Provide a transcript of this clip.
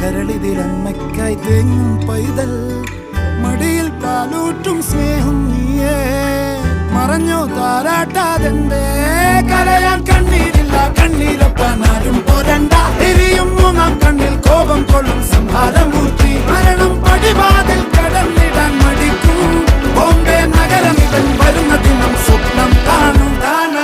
കരളിതിലമ്മയ്ക്കായി തേങ്ങും പൈതൽ മടിയിൽ പാലൂറ്റും സ്നേഹം നീയേ മറഞ്ഞോ താരാട്ടാതെന്തേ കരയാൻ കണ്ണീരില്ല കണ്ണീരൊപ്പാനാരും പോരണ്ട എരിയും മൂന്നാം കണ്ണിൽ കോപം കൊള്ളും സംഹാരമൂർത്തി മരണം പടിവാതിൽ കടന്നിടാൻ മടിക്കും ബോംബെ നഗരം ഇവൻ വരുന്ന ദിനം സ്വപ്നം കാണും താന